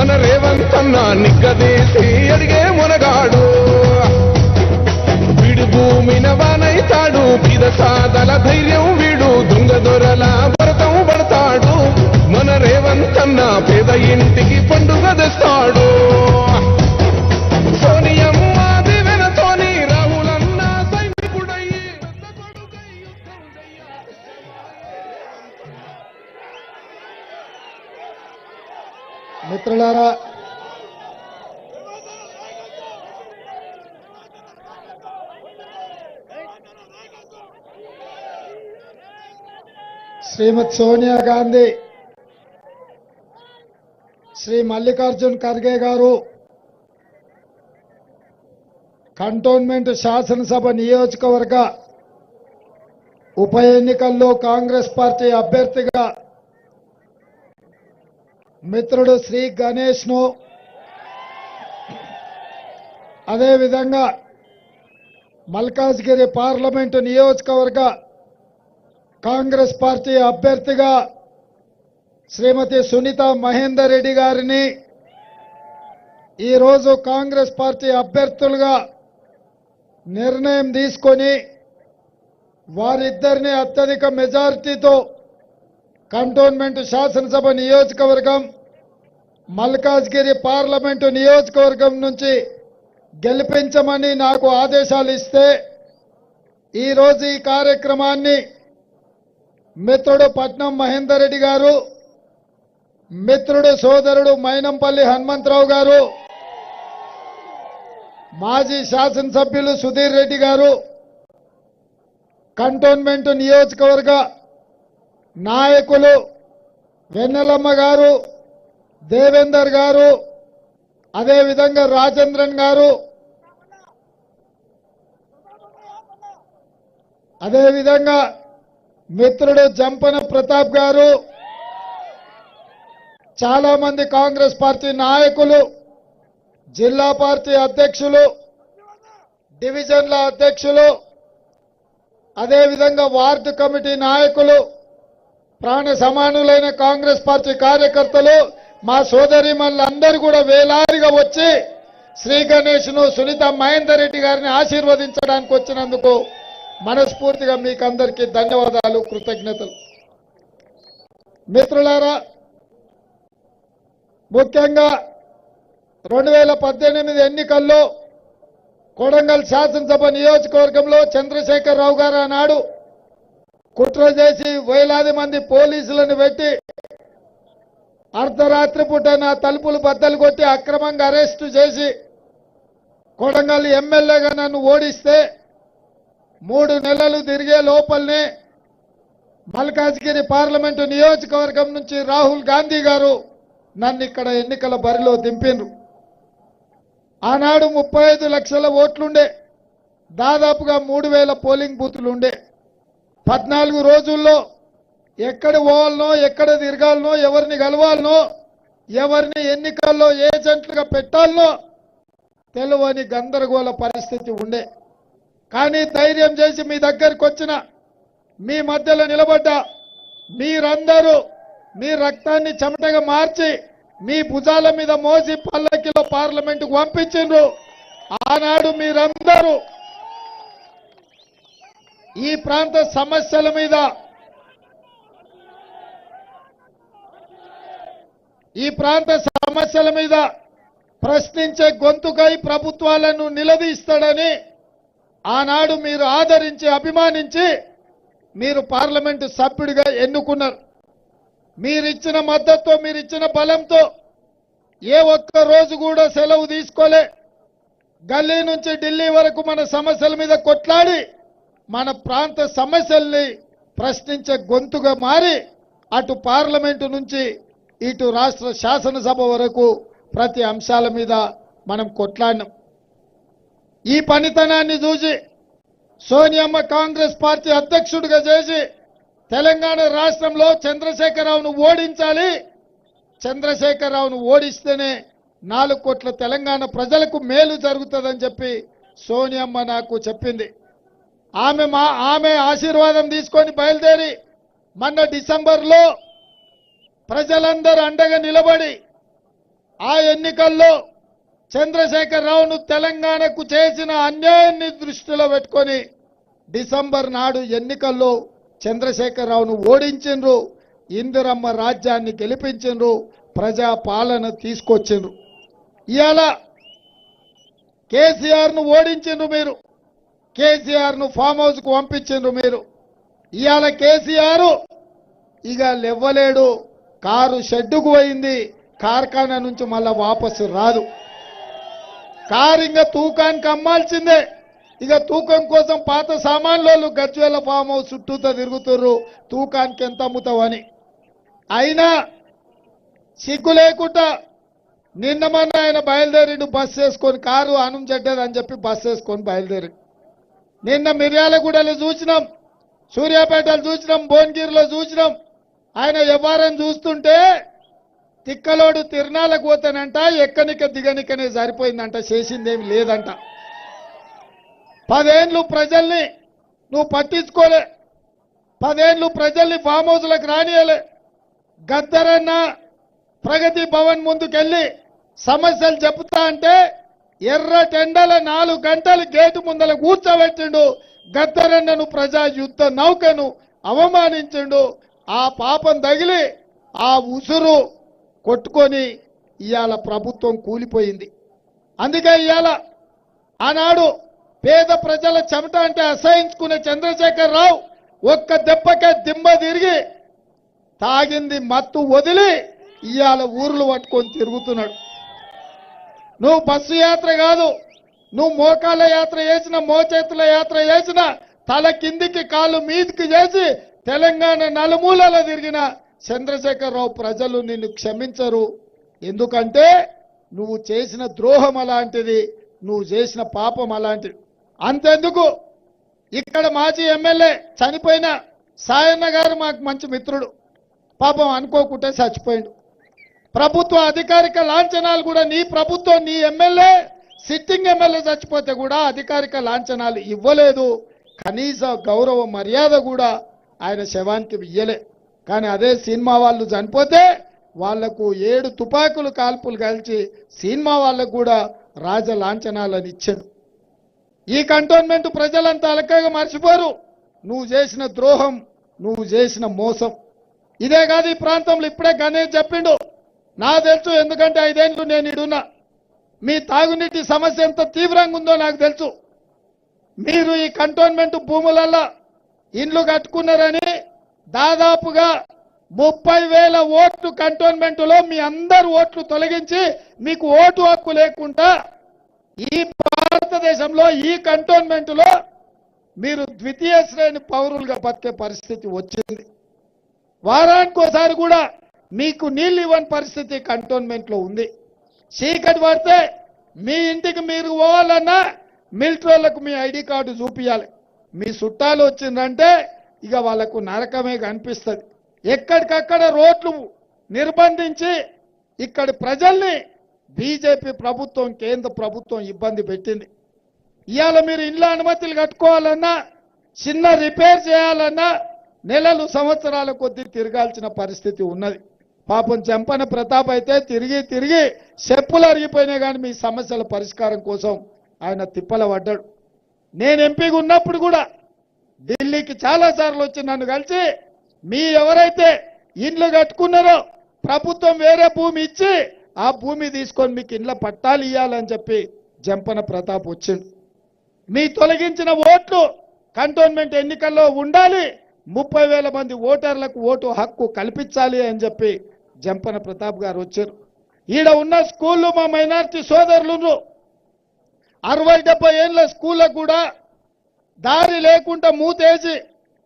మన రేవంతన్న నిగ్గదీసి అడిగే మునగాడు వీడు భూమిన వానైతాడు పిద సాదల ధైర్యం వీడు దొంగ దొరల భరతం పడతాడు మన రేవంతన్న పేద ఇంటికి పండుగ తెస్తాడు సోనియమ్మ దివెనతోని రాహులన్న సైనికుడయ్యి మిత్రులారా శ్రీమతి సోనియా గాంధీ శ్రీ మల్లికార్జున్ ఖర్గే గారు కంటోన్మెంట్ శాసనసభ నియోజకవర్గ ఉప ఎన్నికల్లో కాంగ్రెస్ పార్టీ అభ్యర్థిగా మిత్రుడు శ్రీ గణేష్ను అదేవిధంగా మల్కాజ్గిరి పార్లమెంటు నియోజకవర్గ కాంగ్రెస్ పార్టీ అభ్యర్థిగా శ్రీమతి సునీత మహేందర్ రెడ్డి గారిని ఈరోజు కాంగ్రెస్ పార్టీ అభ్యర్థులుగా నిర్ణయం తీసుకొని వారిద్దరిని అత్యధిక మెజారిటీతో కంటోన్మెంట్ శాసనసభ నియోజకవర్గం మల్కాజ్గిరి పార్లమెంటు నియోజకవర్గం నుంచి గెలిపించమని నాకు ఆదేశాలు ఇస్తే ఈరోజు ఈ కార్యక్రమాన్ని మిత్రుడు పట్నం మహేందర్ రెడ్డి గారు మిత్రుడు సోదరుడు మైనంపల్లి హనుమంతరావు గారు మాజీ శాసనసభ్యులు సుధీర్ రెడ్డి గారు కంటోన్మెంట్ నియోజకవర్గ నాయకులు వెన్నెలమ్మ గారు దేవేందర్ గారు అదేవిధంగా రాజేంద్రన్ గారు అదేవిధంగా మిత్రుడు జంపన ప్రతాప్ గారు చాలా మంది కాంగ్రెస్ పార్టీ నాయకులు జిల్లా పార్టీ అధ్యక్షులు డివిజన్ల అధ్యక్షులు అదేవిధంగా వార్డు కమిటీ నాయకులు ప్రాణ సమానులైన కాంగ్రెస్ పార్టీ కార్యకర్తలు మా సోదరిమణులందరూ కూడా వేలాదిగా వచ్చి శ్రీ గణేష్ను సునీత మహేందర్ రెడ్డి గారిని ఆశీర్వదించడానికి వచ్చినందుకు మనస్ఫూర్తిగా మీకందరికీ ధన్యవాదాలు కృతజ్ఞతలు. మిత్రులారా, ముఖ్యంగా 2018 ఎన్నికల్లో కొడంగల్ శాసనసభ నియోజకవర్గంలో చంద్రశేఖరరావు గారు ఆనాడు కుట్ర చేసి వేలాది మంది పోలీసులను పెట్టి అర్ధరాత్రి పూట నా తలుపులు బద్దలు కొట్టి అక్రమంగా అరెస్టు చేసి కొడంగల్ ఎమ్మెల్యేగా నన్ను ఓడిస్తే 3 నెలలు తిరిగే లోపలనే మల్కాజ్గిరి పార్లమెంటు నియోజకవర్గం నుంచి రాహుల్ గాంధీ గారు నన్ను ఇక్కడ ఎన్నికల బరిలో దింపిండ్రు. ఆనాడు 35 లక్షల ఓట్లుండే, దాదాపుగా 3000 పోలింగ్ బూతులుండే. 14 రోజుల్లో ఎక్కడ పోవాలనో ఎక్కడ తిరగాలనో ఎవరిని కలవాలనో ఎవరిని ఎన్నికల్లో ఏజెంట్లుగా పెట్టాలనో తెలియని గందరగోళ పరిస్థితి ఉండే. కానీ ధైర్యం చేసి మీ దగ్గరికి వచ్చిన మీ మధ్యలో నిలబడ్డా మీరందరూ మీ రక్తాన్ని చెమటగా మార్చి మీ భుజాల మీద మోసి పల్లకిలో పార్లమెంటుకు పంపించిండ్రు. ఆనాడు మీరందరూ ఈ ప్రాంత సమస్యల మీద ప్రశ్నించే గొంతుకై ప్రభుత్వాలను నిలదీస్తాడని ఆనాడు మీరు ఆదరించి అభిమానించి మీరు పార్లమెంటు సభ్యుడిగా ఎన్నుకున్నారు. మీరిచ్చిన మద్దతుతో మీరిచ్చిన బలంతో ఏ ఒక్క రోజు కూడా సెలవు తీసుకోలే. గల్లీ నుంచి ఢిల్లీ వరకు మన సమస్యల మీద కొట్లాడి మన ప్రాంత సమస్యల్ని ప్రశ్నించే గొంతుగా మారి అటు పార్లమెంటు నుంచి ఇటు రాష్ట్ర శాసనసభ వరకు ప్రతి అంశాల మీద మనం కొట్లాడినాం. ఈ పనితనాన్ని చూసి సోనియమ్మ కాంగ్రెస్ పార్టీ అధ్యక్షుడిగా చేసి తెలంగాణ రాష్ట్రంలో చంద్రశేఖరరావును ఓడించాలి, చంద్రశేఖరరావును ఓడిస్తేనే 4 కోట్ల తెలంగాణ ప్రజలకు మేలు జరుగుతుందని చెప్పి సోనియమ్మ నాకు చెప్పింది. ఆమె ఆశీర్వాదం తీసుకొని బయలుదేరి మొన్న డిసెంబర్లో ప్రజలందరూ అండగా నిలబడి ఆ ఎన్నికల్లో చంద్రశేఖరరావును తెలంగాణకు చేసిన అన్యాయాన్ని దృష్టిలో పెట్టుకొని డిసెంబర్ నాడు ఎన్నికల్లో చంద్రశేఖరరావును ఓడించిండ్రు, ఇందిరమ్మ రాజ్యాన్ని గెలిపించిండ్రు, ప్రజా పాలన తీసుకొచ్చిండ్రు. ఇవాళ కేసీఆర్ను ఓడించిండ్రు మీరు, కేసీఆర్ను ఫామ్ హౌస్కు పంపించిండ్రు మీరు. ఇవాళ కేసీఆర్ ఇక లేవ్వలేడు, కారు షెడ్డుకు పోయింది, కార్ఖానా నుంచి మళ్ళా వాపసు రాదు. కారు ఇంకా తూకానికి అమ్మాల్సిందే. ఇక తూకం కోసం పాత సామాన్లు గజ్వేల ఫామ్ హౌస్ చుట్టూతో తిరుగుతుర్రు, తూకానికి ఎంత అమ్ముతావని. అయినా సిగ్గు లేకుండా నిన్న మొన్న ఆయన బయలుదేరిండు బస్సు వేసుకొని, కారు అనుం చెడ్డదని చెప్పి బస్సు వేసుకొని బయలుదేరిండు. నిన్న మిర్యాలగూడలో చూసినాం, సూర్యాపేటలో చూసినాం, భువనగిరిలో చూసినాం. ఆయన వ్యవహారం చూస్తుంటే తిక్కలోడు తిరణాలకు పోతానంట, ఎక్కనిక దిగనికనే సరిపోయిందంట, చేసిందేమి లేదంట. 10 ఏళ్ళు ప్రజల్ని నువ్వు పట్టించుకోలే, 10 ఏళ్ళు ప్రజల్ని ఫామ్ హౌస్లకు రానియలే. గద్దరన్న ప్రగతి భవన్ ముందుకెళ్ళి సమస్యలు చెప్తా అంటే ఎర్ర టెండల 4 గంటలు గేటు ముందల కూర్చోబెట్టిండు. గద్దరన్నను ప్రజా యుద్ధ నౌకను అవమానించిండు. ఆ పాపం తగిలి ఆ ఉసురు కొట్టుకొని ఇవాళ ప్రభుత్వం కూలిపోయింది. అందుకే ఇవాళ ఆనాడు పేద ప్రజల చెమట అంటే అసహించుకునే చంద్రశేఖరరావు ఒక్క దెబ్బకే దిమ్మ తిరిగి తాగింది మత్తు వదిలి ఇవాళ ఊర్లు పట్టుకొని తిరుగుతున్నాడు. నువ్వు బస్సు యాత్ర కాదు, నువ్వు మోకాళ్ళ యాత్ర చేసిన, మోచేతుల యాత్ర చేసిన, తల కిందికి కాళ్ళు మీదికి చేసి తెలంగాణ నలుమూలలో తిరిగిన చంద్రశేఖరరావు ప్రజలు నిన్ను క్షమించరు. ఎందుకంటే నువ్వు చేసిన ద్రోహం అలాంటిది, నువ్వు చేసిన పాపం అలాంటిది. అంతెందుకు, ఇక్కడ మాజీ ఎమ్మెల్యే చనిపోయిన సాయన్న గారు మాకు మంచి మిత్రుడు, పాపం అనుకోకుంటే చచ్చిపోయిండు. ప్రభుత్వ అధికారిక లాంఛనాలు కూడా నీ ప్రభుత్వం, నీ ఎమ్మెల్యే, సిట్టింగ్ ఎమ్మెల్యే చచ్చిపోతే కూడా అధికారిక లాంఛనాలు ఇవ్వలేదు. కనీస గౌరవ మర్యాద కూడా ఆయన శవానికి ఇయ్యలే. కానీ అదే సినిమా వాళ్ళు చనిపోతే వాళ్లకు 7 తుపాకులు కాల్పులు కాల్చి సినిమా వాళ్ళకు కూడా రాజ లాంఛనాలను ఇచ్చాడు. ఈ కంటోన్మెంట్ ప్రజలంతా అలకగా మర్చిపోరు నువ్వు చేసిన ద్రోహం, నువ్వు చేసిన మోసం. ఇదే కాదు, ఈ ప్రాంతంలో ఇప్పుడే గణేష్ చెప్పిండు, నా తెలుసు, ఎందుకంటే 5 ఏళ్ళు నేను ఇడున్నా. మీ తాగునీటి సమస్య ఎంత తీవ్రంగా ఉందో నాకు తెలుసు. మీరు ఈ కంటోన్మెంట్ భూములలో ఇండ్లు కట్టుకున్నారని దాదాపుగా 30,000 ఓట్లు కంటోన్మెంట్లో మీ అందరు ఓట్లు తొలగించి మీకు ఓటు హక్కు లేకుండా ఈ భారతదేశంలో ఈ కంటోన్మెంట్లో మీరు ద్వితీయ శ్రేణి పౌరులుగా బతికే పరిస్థితి వచ్చింది. వారానికోసారి కూడా మీకు నీళ్ళు ఇవ్వని పరిస్థితి కంటోన్మెంట్లో ఉంది. చీకటి పడితే మీ ఇంటికి మీరు పోవాలన్నా మిలిటరీలకు మీ ఐడి కార్డు చూపించాలి. మీ చుట్టాలు వచ్చిందంటే ఇక వాళ్ళకు నరకమే కనిపిస్తుంది. ఎక్కడికక్కడ రోడ్లు నిర్బంధించి ఇక్కడి ప్రజల్ని బీజేపీ ప్రభుత్వం, కేంద్ర ప్రభుత్వం ఇబ్బంది పెట్టింది. ఇవాళ మీరు ఇళ్ళ అనుమతులు కట్టుకోవాలన్నా, చిన్న రిపేర్ చేయాలన్నా నెలలు సంవత్సరాల కొద్దీ తిరగాల్సిన పరిస్థితి ఉన్నది. పాపం చెంపన ప్రతాప్ అయితే తిరిగి తిరిగి చెప్పులు అరిగిపోయినాయి, కానీ మీ సమస్యల పరిష్కారం కోసం ఆయన తిప్పల పడ్డాడు. నేను ఎంపీగా ఉన్నప్పుడు కూడా ఢిల్లీకి చాలాసార్లు వచ్చి నన్ను కలిసి మీ ఎవరైతే ఇండ్లు కట్టుకున్నారో ప్రభుత్వం వేరే భూమి ఇచ్చి ఆ భూమి తీసుకొని మీకు ఇండ్ల పట్టాలు ఇవ్వాలని చెప్పి జంపన ప్రతాప్ వచ్చిండు. మీ తొలగించిన ఓట్లు కంటోన్మెంట్ ఎన్నికల్లో ఉండాలి, 30,000 మంది ఓటర్లకు ఓటు హక్కు కల్పించాలి అని చెప్పి జంపన ప్రతాప్ గారు వచ్చారు. ఈడ ఉన్న స్కూళ్ళు మా మైనారిటీ సోదరులు 60-70 ఏళ్ళ స్కూళ్ళకు కూడా దారి లేకుండా మూతేసి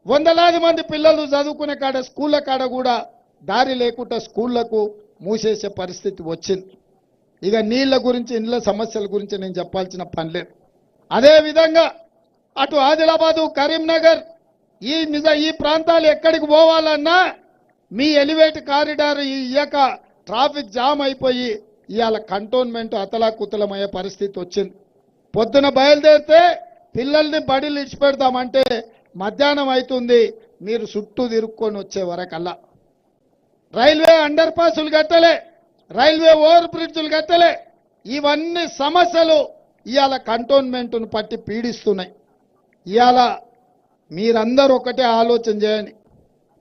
వందలాది మంది పిల్లలు చదువుకునే కాడ స్కూళ్ళ కాడ కూడా దారి లేకుండా స్కూళ్లకు మూసేసే పరిస్థితి వచ్చింది. ఇక నీళ్ల గురించి, ఇండ్ల సమస్యల గురించి నేను చెప్పాల్సిన పని లేదు. అదేవిధంగా అటు ఆదిలాబాదు, కరీంనగర్ ఈ ప్రాంతాలు ఎక్కడికి పోవాలన్నా మీ ఎలివేట్ కారిడార్ ఇయ్యక ట్రాఫిక్ జామ్ అయిపోయి ఇవాళ కంటోన్మెంట్ అతలాకుతలమయ్యే పరిస్థితి వచ్చింది. పొద్దున బయలుదేరితే పిల్లల్ని బడిలు ఇచ్చిపెడతామంటే మధ్యాహ్నం అవుతుంది, మీరు చుట్టూ తిరుక్కొని వచ్చే వరకల్లా. రైల్వే అండర్ పాసులు కట్టలే, రైల్వే ఓవర్ బ్రిడ్జ్లు కట్టలే. ఇవన్నీ సమస్యలు ఇవాళ కంటోన్మెంట్ను పట్టి పీడిస్తున్నాయి. ఇవాళ మీరందరూ ఒకటే ఆలోచన చేయండి.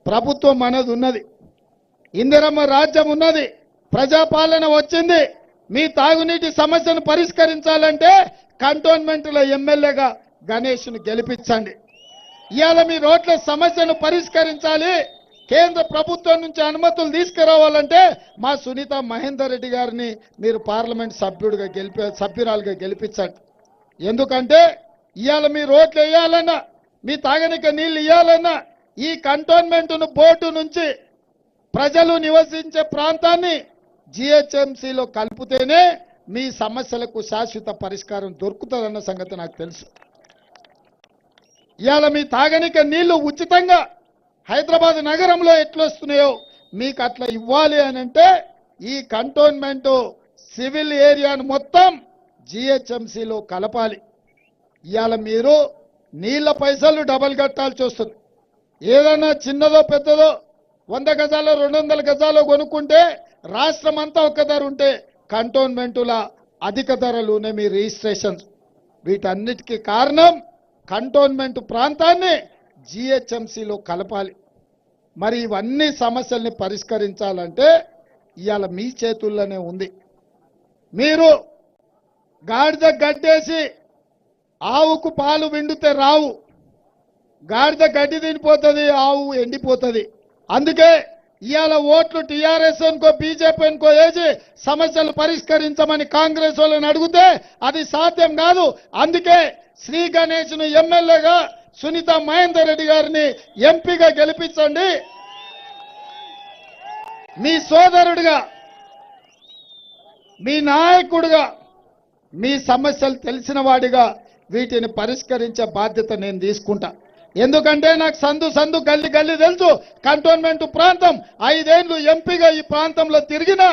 ప్రభుత్వం మనది ఉన్నది, ఇందిరమ్మ రాజ్యం ఉన్నది, ప్రజాపాలన వచ్చింది. మీ తాగునీటి సమస్యను పరిష్కరించాలంటే కంటోన్మెంట్లో ఎమ్మెల్యేగా గణేష్ను గెలిపించండి. ఇవాళ మీ రోడ్ల సమస్యను పరిష్కరించాలి, కేంద్ర ప్రభుత్వం నుంచి అనుమతులు తీసుకురావాలంటే మా సునీత మహేందర్ రెడ్డి గారిని మీరు పార్లమెంట్ సభ్యురాలుగా గెలిపించండి. ఎందుకంటే ఇవాళ మీ రోడ్లు వేయాలన్నా, మీ తాగనిక నీళ్లు ఇవ్వాలన్నా ఈ కంటోన్మెంట్ను బోర్డు నుంచి ప్రజలు నివసించే ప్రాంతాన్ని జిహెచ్ఎంసీలో కలిపితేనే మీ సమస్యలకు శాశ్వత పరిష్కారం దొరుకుతుందన్న సంగతి నాకు తెలుసు. ఇవాళ మీ తాగనిక నీళ్లు ఉచితంగా హైదరాబాద్ నగరంలో ఎట్లొస్తున్నాయో మీకు అట్లా ఇవ్వాలి అని అంటే ఈ కంటోన్మెంట్ సివిల్ ఏరియాను మొత్తం జిహెచ్ఎంసీలో కలపాలి. ఇవాళ మీరు నీళ్ల పైసలు డబల్ కట్టాల్సి వస్తుంది. ఏదైనా చిన్నదో పెద్దదో 100 గజాలు 200 గజాలు కొనుక్కుంటే రాష్ట్రం అంతా ఒక్క ధర ఉంటే కంటోన్మెంటుల అధిక ధరలునే మీ రిజిస్ట్రేషన్స్. వీటన్నిటికీ కారణం కంటోన్మెంట్ ప్రాంతాన్ని జిహెచ్ఎంసీలో కలపాలి. మరి ఇవన్నీ సమస్యల్ని పరిష్కరించాలంటే ఇవాళ మీ చేతుల్లోనే ఉంది. మీరు గాడిద గడ్డేసి ఆవుకు పాలు విండితే రావు, గాడిద గడ్డి తినిపోతుంది, ఆవు ఎండిపోతుంది. అందుకే ఇవాళ ఓట్లు టీఆర్ఎస్ అనుకో బీజేపీ అనుకో వేసి సమస్యలు పరిష్కరించమని కాంగ్రెస్ వాళ్ళని అడిగితే అది సాధ్యం కాదు. అందుకే శ్రీ గణేష్ను ఎమ్మెల్యేగా సునీత మహేందర్ రెడ్డి గారిని ఎంపీగా గెలిపించండి. మీ సోదరుడిగా, మీ నాయకుడిగా, మీ సమస్యలు తెలిసిన వాడిగా వీటిని పరిష్కరించే బాధ్యత నేను తీసుకుంటా. ఎందుకంటే నాకు సందు గల్లి తెలుసు. కంటోన్మెంట్ ప్రాంతం 5 ఏళ్లు ఎంపీగా ఈ ప్రాంతంలో తిరిగిన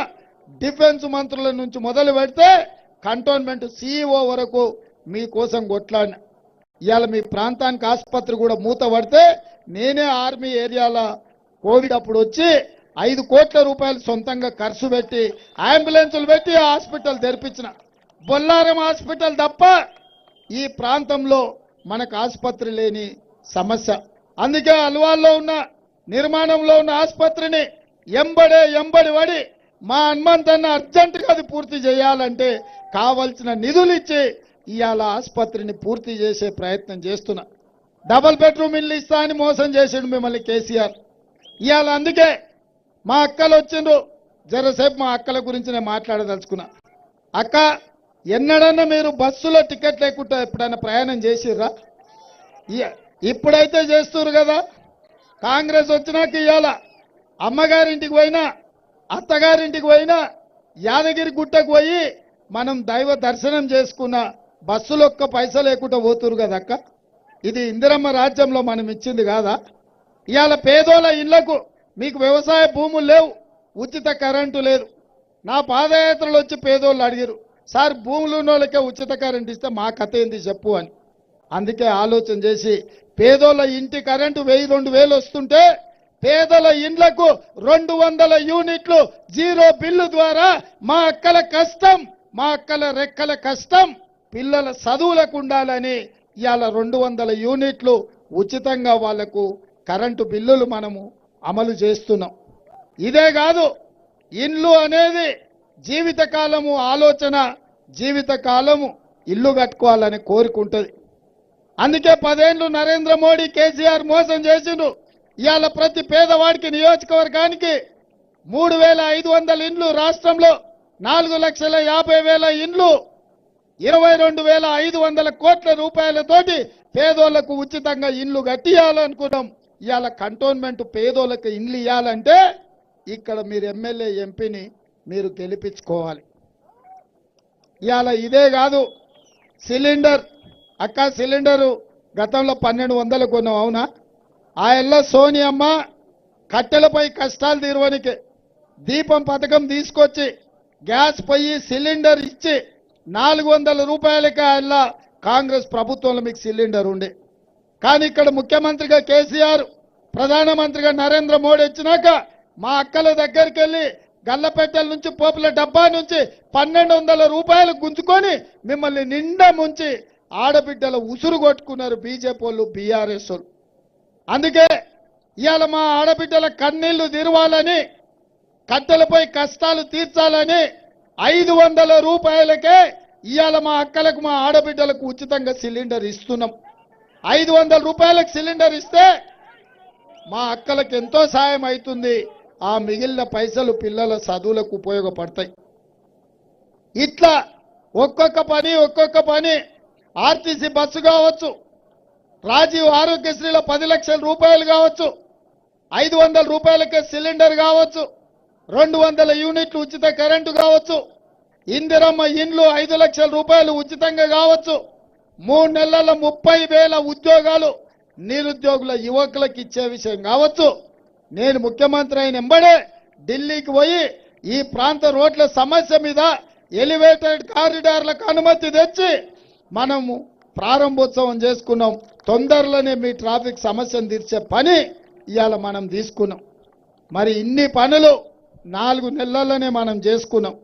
డిఫెన్స్ మంత్రుల నుంచి మొదలు పెడితే కంటోన్మెంట్ CEO వరకు మీకోసం కొట్లాడిన. ఇవాళ మీ ప్రాంతానికి ఆసుపత్రి కూడా మూత పడితే నేనే ఆర్మీ ఏరియాల కోవిడ్ అప్పుడు వచ్చి 5 కోట్ల రూపాయలు సొంతంగా ఖర్చు పెట్టి అంబులెన్సులు పెట్టి హాస్పిటల్ తెరిపించిన. బొల్లారం హాస్పిటల్ తప్ప ఈ ప్రాంతంలో మనకు ఆసుపత్రి లేని సమస్య. అందుకే అల్వాల్లో ఉన్న నిర్మాణంలో ఉన్న ఆసుపత్రిని ఎంబడి పడి మా హనుమంతన్న అర్జెంటుగా అది పూర్తి చేయాలంటే కావలసిన నిధులు ఇచ్చి ఇవాళ ఆసుపత్రిని పూర్తి చేసే ప్రయత్నం చేస్తున్నా. డబుల్ బెడ్రూమ్ ఇల్లు ఇస్తా అని మోసం చేసిండు మిమ్మల్ని కేసీఆర్. ఇవాళ అందుకే మా అక్కలు వచ్చిండ్రు, జరసేపు మా అక్కల గురించి నేను మాట్లాడదలుచుకున్నా. అక్క, ఎన్నడన్నా మీరు బస్సులో టికెట్ లేకుండా ఎప్పుడైనా ప్రయాణం చేసిర్రా? ఇప్పుడైతే చేస్తున్నారు కదా. కాంగ్రెస్ వచ్చినాక ఇవాళ అమ్మగారింటికి పోయినా, అత్తగారింటికి పోయినా, యాదగిరి గుట్టకు పోయి మనం దైవ దర్శనం చేసుకున్న బస్సులు ఒక్క పైసా లేకుండా పోతురు కదా అక్క. ఇది ఇందిరమ్మ రాజ్యంలో మనం ఇచ్చింది కాదా? ఇవాళ పేదోళ్ళ ఇళ్లకు మీకు వ్యవసాయ భూములు లేవు, ఉచిత కరెంటు లేదు. నా పాదయాత్రలు వచ్చి పేదోళ్ళు అడిగారు, సార్ భూములు ఉన్న వాళ్ళకే ఉచిత కరెంటు ఇస్తే మా కథ ఏంది చెప్పు అని. అందుకే ఆలోచన చేసి పేదోళ్ళ ఇంటి కరెంటు 1000-2000 వస్తుంటే పేదల ఇండ్లకు 200 యూనిట్లు జీరో బిల్లు ద్వారా మా అక్కల కష్టం, మా అక్కల రెక్కల కష్టం పిల్లల చదువులకు ఉండాలని ఇవాళ 200 యూనిట్లు ఉచితంగా వాళ్లకు కరెంటు బిల్లులు మనము అమలు చేస్తున్నాం. ఇదే కాదు, ఇల్లు అనేది జీవితకాలము ఆలోచన, జీవితకాలము ఇల్లు కట్టుకోవాలని కోరుకుంటుంది. అందుకే 10 ఏళ్లు నరేంద్ర మోడీ కేసీఆర్ మోసం చేసిండు. ఇవాళ ప్రతి పేదవాడికి నియోజకవర్గానికి 3500 ఇండ్లు, రాష్ట్రంలో 4,50,000 ఇండ్లు, 22,500 కోట్ల రూపాయలతోటి పేదోళ్లకు ఉచితంగా ఇండ్లు కట్టియాలనుకున్నాం. ఇవాళ కంటోన్మెంట్ పేదోళ్లకు ఇండ్లు ఇవ్వాలంటే ఇక్కడ మీరు ఎమ్మెల్యే ఎంపీని మీరు గెలిపించుకోవాలి. ఇవాళ ఇదే కాదు, సిలిండర్ అక్క, సిలిండరు గతంలో 1200 కొన్నాం, అవునా? ఆ ఎల్ల సోనియమ్మ కట్టెలపై కష్టాలు తీరువనికి దీపం పథకం తీసుకొచ్చి గ్యాస్ పొయ్యి సిలిండర్ ఇచ్చి 400 రూపాయలకి ఆ కాంగ్రెస్ ప్రభుత్వంలో మీకు సిలిండర్ ఉండే. కానీ ఇక్కడ ముఖ్యమంత్రిగా కేసీఆర్, ప్రధానమంత్రిగా నరేంద్ర మోడీ వచ్చినాక మా అక్కల దగ్గరికి వెళ్ళి గల్లపెట్టెల నుంచి పోపుల డబ్బా నుంచి 1200 రూపాయలు గుంజుకొని మిమ్మల్ని నిండా ముంచి ఆడబిడ్డల ఉసురు కొట్టుకున్నారు బీజేపీ వాళ్ళు, బీఆర్ఎస్ వాళ్ళు. అందుకే ఇవాళ మా ఆడబిడ్డల కన్నీళ్లు తీరవాలని, కట్టెలపై కష్టాలు తీర్చాలని 500 రూపాయలకే ఇవాళ మా అక్కలకు, మా ఆడబిడ్డలకు ఉచితంగా సిలిండర్ ఇస్తున్నాం. 500 రూపాయలకు సిలిండర్ ఇస్తే మా అక్కలకు ఎంతో సాయం అవుతుంది. ఆ మిగిలిన పైసలు పిల్లల చదువులకు ఉపయోగపడతాయి. ఇట్లా ఒక్కొక్క పని ఆర్టీసీ బస్సు కావచ్చు, రాజీవ్ ఆరోగ్యశ్రీలో 10 లక్షల రూపాయలు కావచ్చు, 500 రూపాయలకే సిలిండర్ కావచ్చు, 200 యూనిట్లు ఉచిత కరెంటు కావచ్చు, ఇందిరమ్మ ఇండ్లు 5 లక్షల రూపాయలు ఉచితంగా కావచ్చు, 3 నెలల 30,000 ఉద్యోగాలు నిరుద్యోగుల యువకులకు ఇచ్చే విషయం కావచ్చు. నేను ముఖ్యమంత్రి అయిన ఎంబడే ఢిల్లీకి పోయి ఈ ప్రాంత రోడ్ల సమస్య మీద ఎలివేటెడ్ కారిడార్లకు అనుమతి తెచ్చి మనము ప్రారంభోత్సవం చేసుకున్నాం. తొందరలోనే మీ ట్రాఫిక్ సమస్యను తీర్చే పని ఇవాళ మనం తీసుకున్నాం. మరి ఇన్ని పనులు 4 నెలల్లోనే మనం చేసుకున్నాం.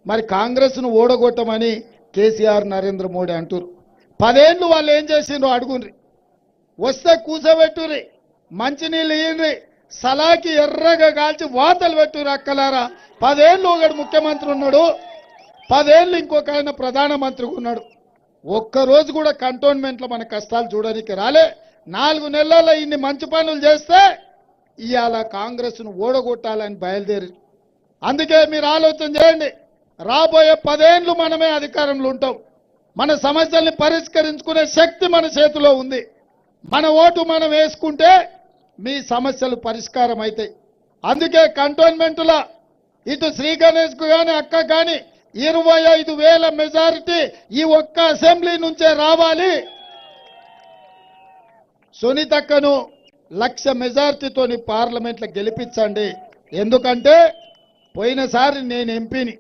మరి కాంగ్రెస్ను ఓడగొట్టమని కేసీఆర్, నరేంద్ర మోడీ అంటారు. 10 ఏళ్ళు వాళ్ళు ఏం చేసిండ్రో అడుగుండ్రి. వస్తే కూసబెట్టుర్రి, మంచినీళ్ళు ఇయ్యండ్రి, సలాకి ఎర్రగా కాల్చి వాతలు పెట్టుర్రి. అక్కలారా 10 ఏళ్ళు ఒకడు ముఖ్యమంత్రి ఉన్నాడు, 10 ఏళ్ళు ఇంకొక ఆయన ప్రధానమంత్రి ఉన్నాడు. ఒక్కరోజు కూడా కంటోన్మెంట్లో మన కష్టాలు చూడడానికి రాలే. 4 నెలల్లో ఇన్ని మంచి పనులు చేస్తే ఇవాళ కాంగ్రెస్ను ఓడగొట్టాలని బయలుదేరి. అందుకే మీరు ఆలోచన చేయండి. రాబోయే 10 ఏళ్ళు మనమే అధికారంలో ఉంటాం. మన సమస్యల్ని పరిష్కరించుకునే శక్తి మన చేతిలో ఉంది. మన ఓటు మనం వేసుకుంటే మీ సమస్యలు పరిష్కారం అవుతాయి. అందుకే కంటోన్మెంట్లో ఇటు శ్రీ గణేష్కు కానీ అక్క కానీ 25,000 మెజారిటీ ఈ ఒక్క అసెంబ్లీ నుంచే రావాలి. సునీతక్కను 1,00,000 మెజారిటీతోని పార్లమెంట్లో గెలిపించండి. ఎందుకంటే పోయినసారి నేను ఎంపీని,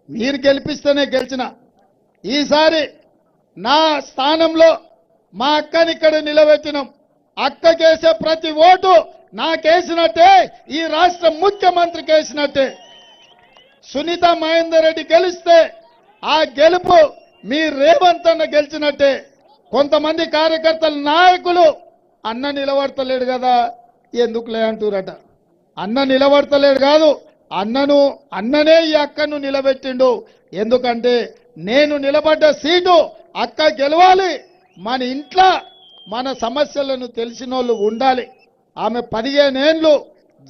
మీరు గెలిపిస్తేనే గెలిచిన. ఈసారి నా స్థానంలో మా అక్కని ఇక్కడ నిలబెట్టినాం. అక్కకేసే ప్రతి ఓటు నాకేసినట్టే, ఈ రాష్ట్ర ముఖ్యమంత్రికి వేసినట్టే. సునీత మహేందర్ రెడ్డి గెలిస్తే ఆ గెలుపు మీ రేవంత్ అన్న గెలిచినట్టే. కొంతమంది కార్యకర్తల నాయకులు అన్న నిలబడతలేడు కదా ఎందుకులే అంటురట. అన్న నిలబడతలేడు కాదు, అన్ననే ఈ అక్కను నిలబెట్టిండు. ఎందుకంటే నేను నిలబడ్డ సీటు అక్క గెలవాలి. మన ఇంట్లో మన సమస్యలను తెలిసిన వాళ్ళు ఉండాలి. ఆమె 15 ఏళ్ళు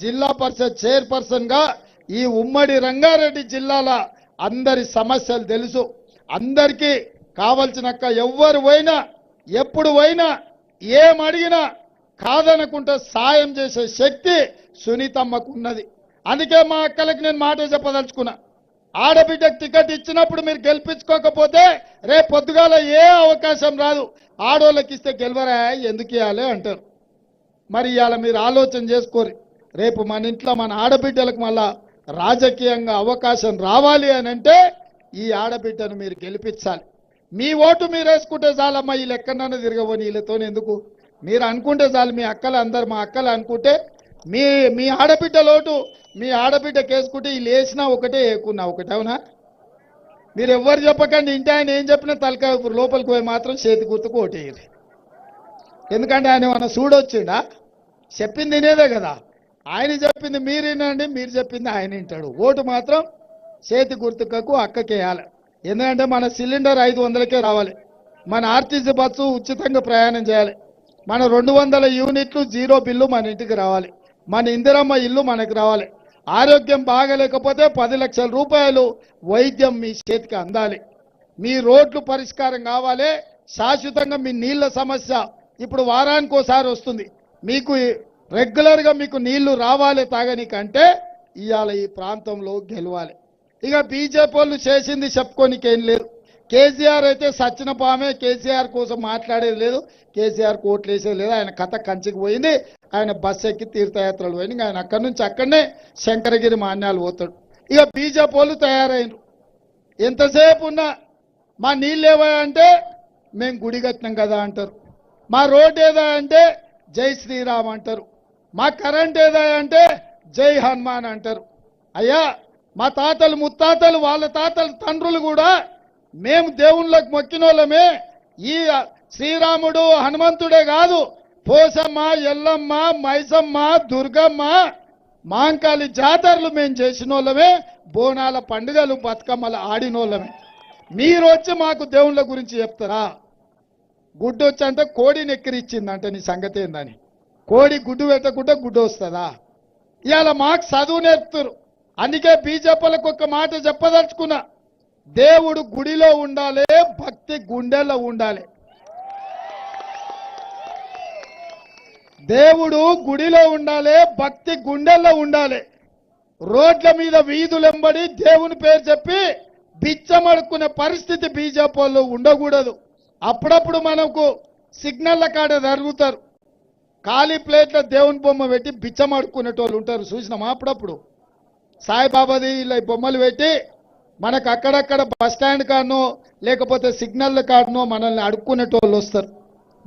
జిల్లా పరిషత్ చైర్పర్సన్గా ఈ ఉమ్మడి రంగారెడ్డి జిల్లాల అందరి సమస్యలు తెలుసు. అందరికీ కావలసినక్క ఎవ్వరు పోయినా ఎప్పుడు పోయినా ఏం అడిగినా కాదనుకుంటే సాయం చేసే శక్తి సునీతమ్మకు ఉన్నది. అందుకే మా అక్కలకు నేను మాట చెప్పదలుచుకున్నా. ఆడబిడ్డకు టికెట్ ఇచ్చినప్పుడు మీరు గెలిపించుకోకపోతే రేపు పొద్దుగాల ఏ అవకాశం రాదు. ఆడోళ్ళకి ఇస్తే గెలవరా ఎందుకు ఇవ్వాలి అంటారు. మరి ఇవాళ మీరు ఆలోచన చేసుకోరు. రేపు మన ఇంట్లో మన ఆడబిడ్డలకు మళ్ళా రాజకీయంగా అవకాశం రావాలి అని అంటే ఈ ఆడబిడ్డను మీరు గెలిపించాలి. మీ ఓటు మీరు వేసుకుంటే చాలమ్మా, వీళ్ళు ఎక్కడన్నా తిరగబోని వీళ్ళతో ఎందుకు మీరు అనుకుంటే చాలు. మీ అక్కలు అందరు మా అక్కలు అనుకుంటే మీ ఆడబిడ్డ లోటు మీ ఆడబిడ్డకి వేసుకుంటే వీళ్ళు వేసినా ఒకటే వేయకున్నా ఒకటే. అవునా? మీరు ఎవ్వరు చెప్పకండి. ఇంటి ఆయన ఏం చెప్పినా తలకాయ లోపలికి పోయి మాత్రం చేతి గుర్తుకు ఓటేయాలి. ఎందుకంటే ఆయన ఏమన్నా చూడొచ్చిండా? చెప్పింది వినేదే కదా. ఆయన చెప్పింది మీరు వినండి, మీరు చెప్పింది ఆయన వింటాడు. ఓటు మాత్రం చేతి గుర్తుకు అక్కకేయాలి. ఎందుకంటే మన సిలిండర్ 500కే రావాలి. మన ఆర్టీసీ బస్సు ఉచితంగా ప్రయాణం చేయాలి. మన 200 యూనిట్లు జీరో బిల్లు మన ఇంటికి రావాలి. మన ఇందిరమ్మ ఇల్లు మనకు రావాలి. ఆరోగ్యం బాగలేకపోతే 10 లక్షల రూపాయలు వైద్యం మీ చేతికి అందాలి. మీ రోడ్లు పరిష్కారం కావాలి. శాశ్వతంగా మీ నీళ్ల సమస్య ఇప్పుడు వారానికి ఒకసారి వస్తుంది. మీకు రెగ్యులర్గా మీకు నీళ్లు రావాలి తాగనికంటే ఇవాళ ఈ ప్రాంతంలో గెలవాలి. ఇక బీజేపీ వాళ్ళు చేసింది చెప్పుకోనికేం లేదు. కేసీఆర్ అయితే సచ్చిన పామే, కేసీఆర్ కోసం మాట్లాడేది లేదు, కేసీఆర్ కోట్లు వేసేది లేదు. ఆయన కథ కంచికి పోయింది. ఆయన బస్సు ఎక్కి తీర్థయాత్రలు పోయింది. ఆయన అక్కడి నుంచి అక్కడనే శంకరగిరి మాన్యాలు పోతాడు. ఇక బీజేపీ వాళ్ళు తయారైనరు. ఎంతసేపు ఉన్నా మా నీళ్ళు ఏవా అంటే మేము గుడి కట్టినాం కదా అంటారు. మా రోడ్ ఏదా అంటే జై శ్రీరామ్ అంటారు. మా కరెంట్ ఏదా అంటే జై హనుమాన్ అంటారు. అయ్యా మా తాతలు ముత్తాతలు వాళ్ళ తాతలు తండ్రులు కూడా మేము దేవుళ్ళకు మొక్కినోళ్ళమే. ఈ శ్రీరాముడు హనుమంతుడే కాదు, పోసమ్మ, ఎల్లమ్మ, మైసమ్మ, దుర్గమ్మ, మాంకాళి జాతరలు మేము చేసినోళ్ళమే, బోనాల పండుగలు బతుకమ్మలు ఆడినోళ్ళమే. మీరు వచ్చి మాకు దేవుళ్ళ గురించి చెప్తారా? గుడ్డు వచ్చి అంటే కోడిని ఎక్కిరిచ్చిందంటే నీ సంగతి ఏందని? కోడి గుడ్డు పెట్టకుండా గుడ్డు వస్తుందా? ఇవాళ మాకు చదువు నేర్పుతారు. అందుకే బీజేపీలకు ఒక మాట చెప్పదలుచుకున్నా, దేవుడు గుడిలో ఉండాలి, భక్తి గుండెల్లో ఉండాలి. దేవుడు గుడిలో ఉండాలి, భక్తి గుండెల్లో ఉండాలి. రోడ్ల మీద వీధులెంబడి దేవుని పేరు చెప్పి బిచ్చమడుకునే పరిస్థితి బీజేపీ వాళ్ళు ఉండకూడదు. అప్పుడప్పుడు మనకు సిగ్నల్ల కాడ జరుగుతారు, ఖాళీ ప్లేట్ల దేవుని బొమ్మ పెట్టి బిచ్చమడుకునేటోళ్ళు ఉంటారు, చూసినామా? అప్పుడప్పుడు సాయిబాబాది ఇలా బొమ్మలు పెట్టి మనకు అక్కడక్కడ బస్ స్టాండ్ కాడనో లేకపోతే సిగ్నల్ కాడనో మనల్ని అడుక్కునేటోళ్ళు వస్తారు.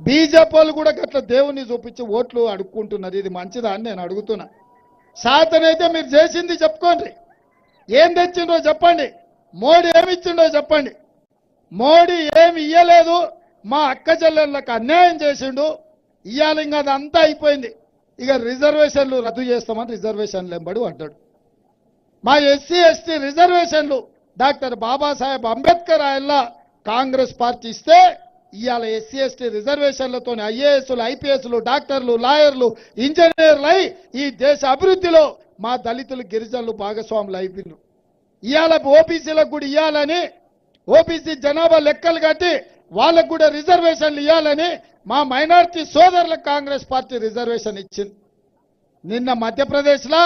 బీజేపీ వాళ్ళు కూడా గట్ల దేవుని చూపించి ఓట్లు అడుక్కుంటున్నారు. ఇది మంచిదా అని నేను అడుగుతున్నా. సాతనైతే మీరు చేసింది చెప్పుకోండి, ఏం తెచ్చిండో చెప్పండి, మోడీ ఏమి ఇచ్చిండో చెప్పండి. మోడీ ఏమి ఇయ్యలేదు, మా అక్క చెల్లెళ్ళకు అన్యాయం చేసిండు. ఇయ్యాలి, ఇంకా అదంతా అయిపోయింది. ఇక రిజర్వేషన్లు రద్దు చేస్తామని రిజర్వేషన్లు ఎంబడి అంటాడు. మా ఎస్సీ ఎస్టీ రిజర్వేషన్లు డాక్టర్ బాబాసాహెబ్ అంబేద్కర్ ఆయనలా కాంగ్రెస్ పార్టీ ఇస్తే ఇవాళ ఎస్సీ ఎస్టీ రిజర్వేషన్లతో ఐఏఎస్లు, ఐపీఎస్లు, డాక్టర్లు, లాయర్లు, ఇంజనీర్లు అయి ఈ దేశ అభివృద్ధిలో మా దళితులు, గిరిజనులు భాగస్వాములు అయిపోయినారు. ఇవాళ ఓబీసీలకు కూడా ఇవ్వాలని, ఓబీసీ జనాభా లెక్కలు కట్టి వాళ్ళకు కూడా రిజర్వేషన్లు ఇవ్వాలని మా మైనారిటీ సోదరులకు కాంగ్రెస్ పార్టీ రిజర్వేషన్ ఇచ్చింది. నిన్న మధ్యప్రదేశ్లో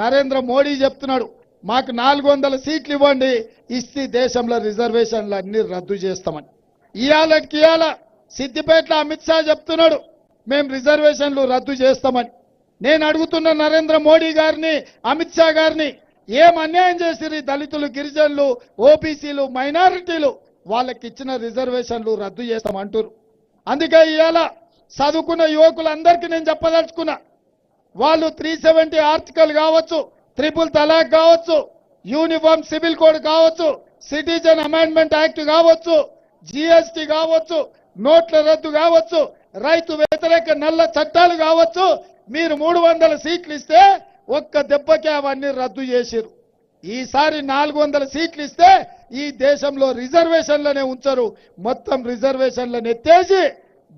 నరేంద్ర మోడీ చెప్తున్నాడు, మాకు 400 సీట్లు ఇవ్వండి, ఇస్తే దేశంలో రిజర్వేషన్లు అన్ని రద్దు చేస్తామని. ఇవాళ సిద్దిపేటలో అమిత్ షా చెప్తున్నాడు, మేము రిజర్వేషన్లు రద్దు చేస్తామని. నేను అడుగుతున్న నరేంద్ర మోడీ గారిని, అమిత్ షా గారిని, ఏం అన్యాయం చేసిరు దళితులు, గిరిజనులు, ఓబీసీలు, మైనారిటీలు? వాళ్ళకి ఇచ్చిన రిజర్వేషన్లు రద్దు చేస్తామంటారు. అందుకే ఇవాళ చదువుకున్న యువకులందరికీ నేను చెప్పదలుచుకున్నా, వాళ్ళు 370 ఆర్టికల్ కావచ్చు, ట్రిపుల్ తలాక్ కావచ్చు, యూనిఫామ్ సివిల్ కోడ్ కావచ్చు, సిటిజన్ అమెండ్మెంట్ యాక్ట్ కావచ్చు, జీఎస్టీ కావచ్చు, నోట్ల రద్దు కావచ్చు, రైతు వ్యతిరేక నల్ల చట్టాలు కావచ్చు, మీరు 300 సీట్లు ఇస్తే ఒక్క దెబ్బకే అవన్నీ రద్దు చేసిరు. ఈసారి 400 సీట్లు ఇస్తే ఈ దేశంలో రిజర్వేషన్లనే ఉంచరు, మొత్తం రిజర్వేషన్లను ఎత్తేసి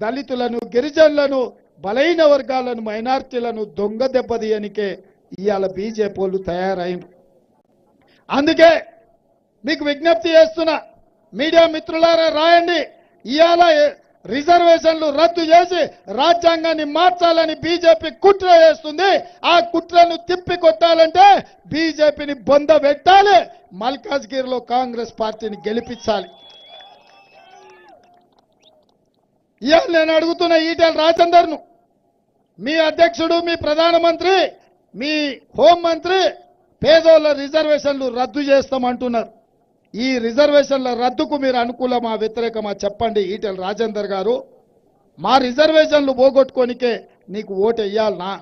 దళితులను, గిరిజనులను, బలైన వర్గాలను, మైనార్టీలను దొంగ దెబ్బతీయనికే ఇవాళ బీజేపీ వాళ్ళు తయారైంది. అందుకే మీకు విజ్ఞప్తి చేస్తున్నా, మీడియా మిత్రులారా రాయండి, ఇవాళ రిజర్వేషన్లు రద్దు చేసి రాజ్యాంగాన్ని మార్చాలని బీజేపీ కుట్ర చేస్తుంది. ఆ కుట్రను తిప్పి కొట్టాలంటే బీజేపీని బొంద పెట్టాలి, మల్కాజ్గిరిలో కాంగ్రెస్ పార్టీని గెలిపించాలి. ఇవాళ నేను అడుగుతున్న ఈటెల రాజేందర్ను, మీ అధ్యక్షుడు, మీ ప్రధానమంత్రి, మీ హోంమంత్రి పేదోళ్ళ రిజర్వేషన్లు రద్దు చేస్తామంటున్నారు. ఈ రిజర్వేషన్ల రద్దుకు మీరు అనుకూలమా, వ్యతిరేకమా చెప్పండి. ఈటెల రాజేందర్ గారు, మా రిజర్వేషన్లు పోగొట్టుకోనికే నీకు ఓటు వేయాలనా?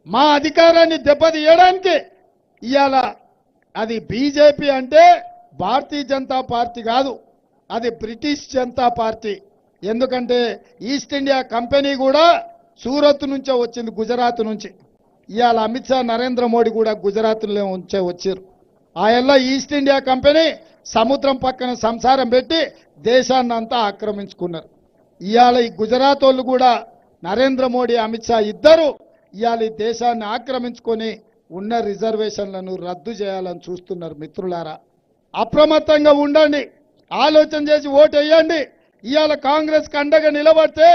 మా అధికారాన్ని దెబ్బతీయడానికి ఇవాళ అది బీజేపీ అంటే భారతీయ జనతా పార్టీ కాదు, అది బ్రిటిష్ జనతా పార్టీ. ఎందుకంటే ఈస్ట్ ఇండియా కంపెనీ కూడా సూరత్ నుంచే వచ్చింది, గుజరాత్ నుంచి. ఇవాళ అమిత్ షా, నరేంద్ర మోడీ కూడా గుజరాత్లో ఉంచే వచ్చారు. ఆయనలో ఈస్ట్ ఇండియా కంపెనీ సముద్రం పక్కన సంసారం పెట్టి దేశాన్ని అంతా ఆక్రమించుకున్నారు. ఇవాళ ఈ గుజరాత్ వాళ్ళు కూడా నరేంద్ర మోడీ, అమిత్ షా ఇద్దరు ఇవాళ ఈ దేశాన్ని ఆక్రమించుకొని ఉన్న రిజర్వేషన్లను రద్దు చేయాలని చూస్తున్నారు. మిత్రులారా, అప్రమత్తంగా ఉండండి, ఆలోచన చేసి ఓటు వేయండి. ఇవాళ కాంగ్రెస్ అండగా నిలబడితే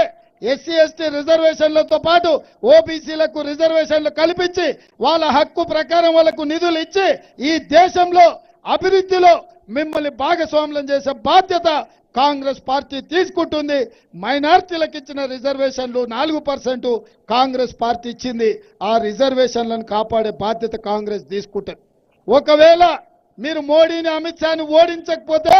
ఎస్సీ ఎస్టీ రిజర్వేషన్లతో పాటు ఓబీసీలకు రిజర్వేషన్లు కల్పించి వాళ్ళ హక్కు ప్రకారం వాళ్ళకు నిధులు ఇచ్చి ఈ దేశంలో అభివృద్ధిలో మిమ్మల్ని భాగస్వామ్యం చేసే బాధ్యత కాంగ్రెస్ పార్టీ తీసుకుంటుంది. మైనార్టీలకు ఇచ్చిన రిజర్వేషన్లు 4% కాంగ్రెస్ పార్టీ ఇచ్చింది. ఆ రిజర్వేషన్లను కాపాడే బాధ్యత కాంగ్రెస్ తీసుకుంటుంది. ఒకవేళ మీరు మోడీని, అమిత్ షాని ఓడించకపోతే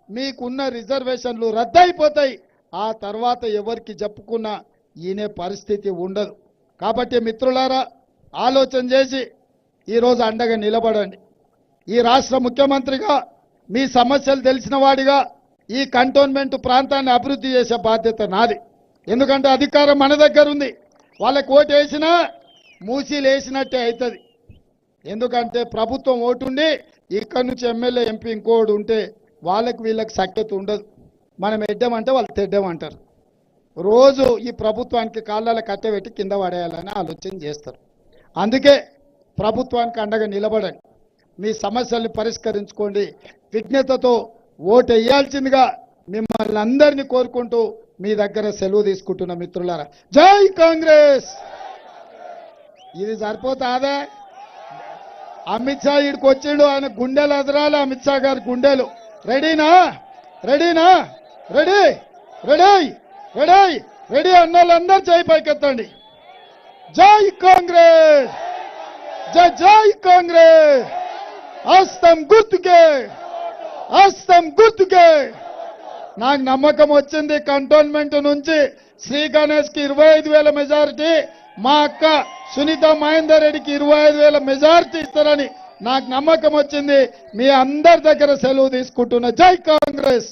మీకున్న రిజర్వేషన్లు రద్దయిపోతాయి. ఆ తర్వాత ఎవరికి చెప్పుకున్నా ఈయనే పరిస్థితి ఉండదు. కాబట్టి మిత్రులారా, ఆలోచన చేసి ఈరోజు అండగా నిలబడండి. ఈ రాష్ట్ర ముఖ్యమంత్రిగా మీ సమస్యలు తెలిసిన వాడిగా ఈ కంటోన్మెంట్ ప్రాంతాన్ని అభివృద్ధి చేసే బాధ్యత నాది. ఎందుకంటే అధికారం మన దగ్గర ఉంది. వాళ్ళకి ఓటు వేసినా మూసీలు వేసినట్టే అవుతుంది. ఎందుకంటే ప్రభుత్వం ఓటుండి ఇక్కడ నుంచి ఎమ్మెల్యే ఎంపీ ఇంకోడు ఉంటే వాళ్ళకి వీళ్ళకి సఖ్యత ఉండదు. మనం ఎడ్డామంటే వాళ్ళు తెడ్డామంటారు. రోజు ఈ ప్రభుత్వానికి కాళ్ళలో కట్టబెట్టి కింద పడేయాలని ఆలోచన చేస్తారు. అందుకే ప్రభుత్వానికి అండగా నిలబడండి. మీ సమస్యల్ని పరిష్కరించుకోండి. విజ్ఞతతో ఓటు వేయాల్సిందిగా మిమ్మల్ని అందరినీ కోరుకుంటూ మీ దగ్గర సెలవు తీసుకుంటున్న మిత్రులారా, జై కాంగ్రెస్. ఇది సరిపోతాదే? అమిత్ షా ఇక్కడికి వచ్చిండు, ఆయన గుండెలు అదరాలి. అమిత్ షా గారి గుండెలు. రెడీనా? రెడీనా? రెడీ రెడీ రెడీ రెడీ అన్న వాళ్ళందరూ జై పైకెత్తండి. జై కాంగ్రెస్, జై జై కాంగ్రెస్. హస్తం గుర్తుకే, హస్తం గుర్తుకే. నాకు నమ్మకం వచ్చింది కంటోన్మెంట్ నుంచి శ్రీ గణేష్ కి 25,000 మెజారిటీ, మా అక్క సునీత మహేందర్ రెడ్డికి 25,000 మెజారిటీ ఇస్తారని నాకు నమ్మకం వచ్చింది. మీ అందరి దగ్గర సెలవు తీసుకుంటున్నా. జై కాంగ్రెస్.